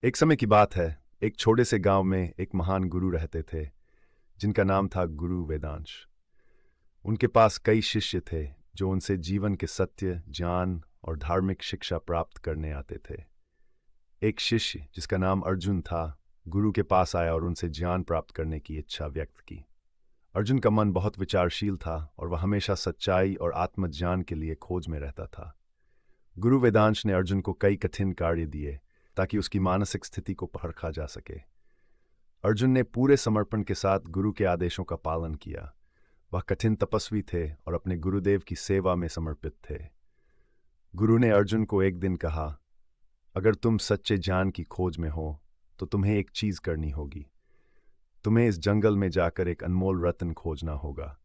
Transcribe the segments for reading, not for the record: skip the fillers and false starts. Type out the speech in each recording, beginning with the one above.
एक समय की बात है। एक छोटे से गांव में एक महान गुरु रहते थे जिनका नाम था गुरु वेदांश। उनके पास कई शिष्य थे जो उनसे जीवन के सत्य, ज्ञान और धार्मिक शिक्षा प्राप्त करने आते थे। एक शिष्य जिसका नाम अर्जुन था, गुरु के पास आया और उनसे ज्ञान प्राप्त करने की इच्छा व्यक्त की। अर्जुन का मन बहुत विचारशील था और वह हमेशा सच्चाई और आत्मज्ञान के लिए खोज में रहता था। गुरु वेदांश ने अर्जुन को कई कठिन कार्य दिए ताकि उसकी मानसिक स्थिति को परखा जा सके। अर्जुन ने पूरे समर्पण के साथ गुरु के आदेशों का पालन किया। वह कठिन तपस्वी थे और अपने गुरुदेव की सेवा में समर्पित थे। गुरु ने अर्जुन को एक दिन कहा, अगर तुम सच्चे ज्ञान की खोज में हो तो तुम्हें एक चीज करनी होगी। तुम्हें इस जंगल में जाकर एक अनमोल रत्न खोजना होगा।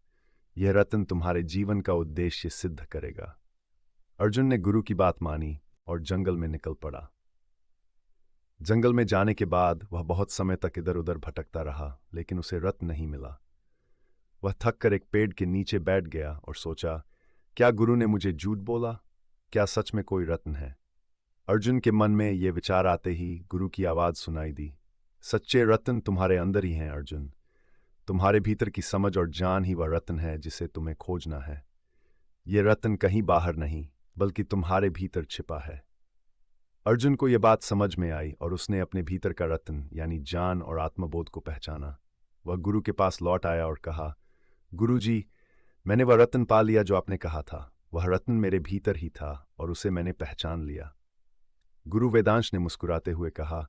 यह रत्न तुम्हारे जीवन का उद्देश्य सिद्ध करेगा। अर्जुन ने गुरु की बात मानी और जंगल में निकल पड़ा। जंगल में जाने के बाद वह बहुत समय तक इधर उधर भटकता रहा, लेकिन उसे रत्न नहीं मिला। वह थक कर एक पेड़ के नीचे बैठ गया और सोचा, क्या गुरु ने मुझे झूठ बोला? क्या सच में कोई रत्न है? अर्जुन के मन में ये विचार आते ही गुरु की आवाज सुनाई दी, सच्चे रत्न तुम्हारे अंदर ही हैं अर्जुन। तुम्हारे भीतर की समझ और ज्ञान ही वह रत्न है जिसे तुम्हें खोजना है। ये रत्न कहीं बाहर नहीं बल्कि तुम्हारे भीतर छिपा है। अर्जुन को यह बात समझ में आई और उसने अपने भीतर का रत्न यानी ज्ञान और आत्मबोध को पहचाना। वह गुरु के पास लौट आया और कहा, गुरु जी, मैंने वह रत्न पा लिया जो आपने कहा था। वह रत्न मेरे भीतर ही था और उसे मैंने पहचान लिया। गुरु वेदांश ने मुस्कुराते हुए कहा,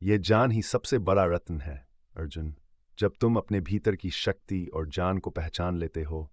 यह ज्ञान ही सबसे बड़ा रत्न है अर्जुन। जब तुम अपने भीतर की शक्ति और ज्ञान को पहचान लेते हो